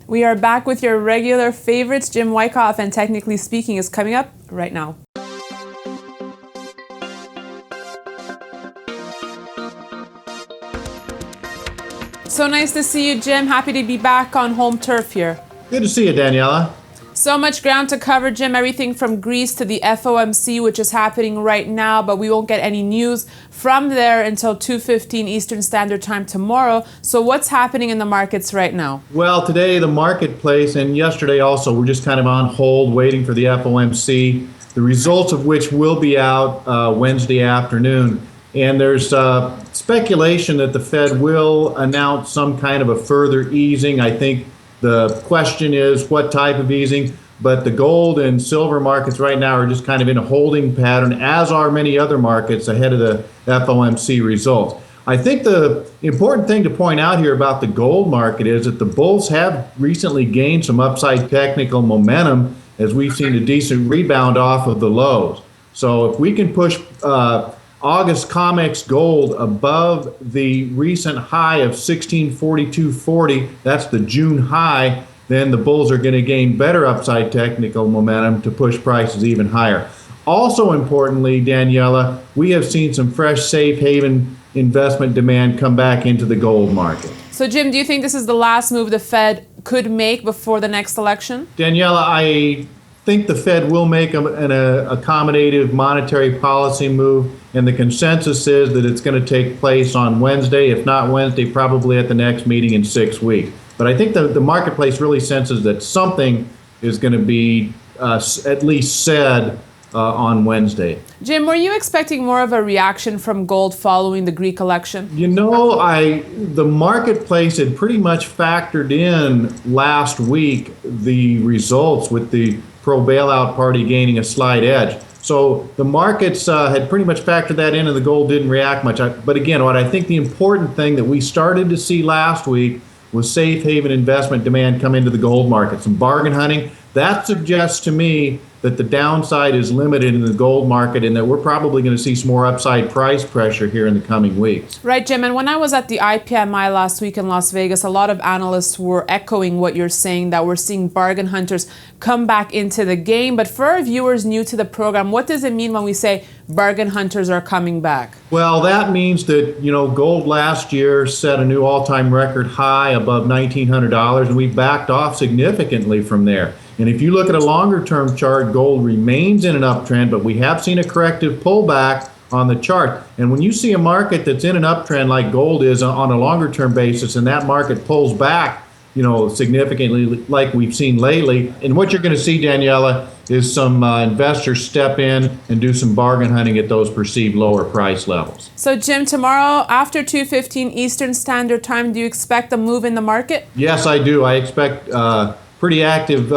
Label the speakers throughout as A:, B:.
A: We are back with your regular favorites. Jim Wyckoff and Technically Speaking is coming up right now. So nice to see you, Jim. Happy to be back on home turf here.
B: Good to see you, Daniela.
A: So much ground to cover, Jim. Everything from Greece to the FOMC, which is happening right now, but we won't get any news from there until 2:15 Eastern Standard Time tomorrow. So what's happening in the markets right now?
B: Well, today the marketplace, and yesterday also, we're just kind of on hold waiting for the FOMC, the results of which will be out Wednesday afternoon. And there's speculation that the Fed will announce some kind of a further easing. I think the question is what type of easing, but the gold and silver markets right now are just kind of in a holding pattern, as are many other markets ahead of the FOMC results. I think the important thing to point out here about the gold market is that the bulls have recently gained some upside technical momentum as we've seen a decent rebound off of the lows. So if we can push August COMEX gold above the recent high of 1642.40, that's the June high, then the bulls are going to gain better upside technical momentum to push prices even higher. Also importantly, Daniela, we have seen some fresh safe haven investment demand come back into the gold market.
A: So Jim, do you think this is the last move the Fed could make before the next election?
B: Daniela, I think the Fed will make an accommodative monetary policy move, and the consensus is that it's going to take place on Wednesday, if not Wednesday, probably at the next meeting in 6 weeks. But I think the marketplace really senses that something is going to be at least said on Wednesday.
A: Jim, were you expecting more of a reaction from gold following the Greek election?
B: You know, the marketplace had pretty much factored in last week the results with the pro-bailout party gaining a slight edge. So the markets had pretty much factored that in, and the gold didn't react much. But again, what I think the important thing that we started to see last week was safe haven investment demand come into the gold market. Some bargain hunting. That suggests to me that the downside is limited in the gold market and that we're probably going to see some more upside price pressure here in the coming weeks.
A: Right, Jim. And when I was at the IPMI last week in Las Vegas, a lot of analysts were echoing what you're saying, that we're seeing bargain hunters come back into the game. But for our viewers new to the program, what does it mean when we say bargain hunters are coming back?
B: Well, that means that, gold last year set a new all-time record high above $1,900, and we backed off significantly from there. And if you look at a longer-term chart, gold remains in an uptrend, but we have seen a corrective pullback on the chart. And when you see a market that's in an uptrend like gold is on a longer-term basis, and that market pulls back, significantly like we've seen lately, and what you're going to see, Daniela, is some investors step in and do some bargain hunting at those perceived lower price levels.
A: So, Jim, tomorrow after 2:15 Eastern Standard Time, do you expect a move in the market?
B: Yes, I do. I expect pretty active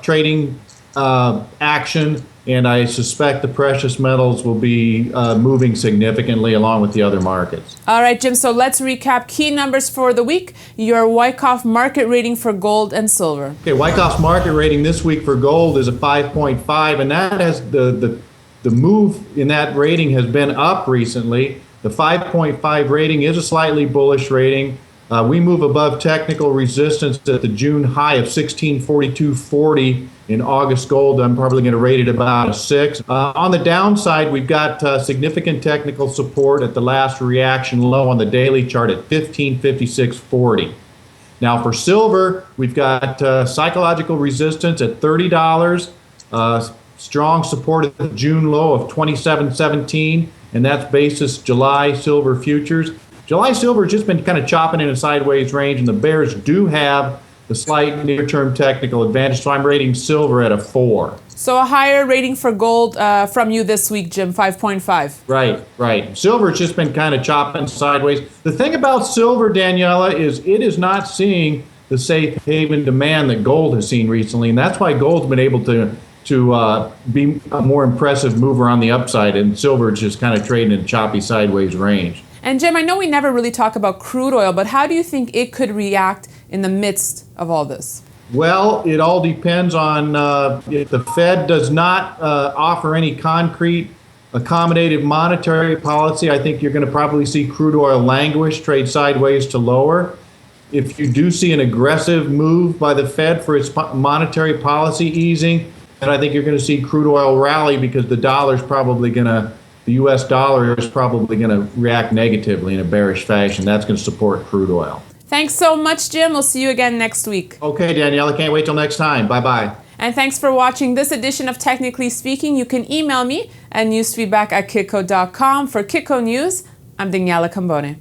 B: trading action, and I suspect the precious metals will be moving significantly along with the other markets.
A: All right, Jim, so let's recap key numbers for the week. Your Wyckoff market rating for gold and silver.
B: Okay, Wyckoff's market rating this week for gold is a 5.5, and that has the move in that rating has been up recently. The 5.5 rating is a slightly bullish rating. We move above technical resistance at the June high of 1642.40 in August gold. I'm probably going to rate it about a 6. On the downside, we've got significant technical support at the last reaction low on the daily chart at 1556.40. Now for silver, we've got psychological resistance at $30, strong support at the June low of 27.17, and that's basis July silver futures. July silver has just been kind of chopping in a sideways range, and the bears do have the slight near-term technical advantage, so I'm rating silver at a 4.
A: So a higher rating for gold from you this week, Jim, 5.5.
B: Right. Silver has just been kind of chopping sideways. The thing about silver, Daniela, is it is not seeing the safe haven demand that gold has seen recently, and that's why gold's been able to be a more impressive mover on the upside, and silver is just kind of trading in a choppy sideways range.
A: And Jim, I know we never really talk about crude oil, but how do you think it could react in the midst of all this?
B: Well, it all depends on if the Fed does not offer any concrete accommodative monetary policy. I think you're going to probably see crude oil languish, trade sideways to lower. if you do see an aggressive move by the Fed for its monetary policy easing, then I think you're going to see crude oil rally because the U.S. dollar is probably going to react negatively in a bearish fashion. That's going to support crude oil.
A: Thanks so much, Jim. We'll see you again next week.
B: Okay, Danielle, I can't wait till next time. Bye-bye.
A: And thanks for watching this edition of Technically Speaking. You can email me at newsfeedback@kitco.com. For Kitco News, I'm Daniela Cambone.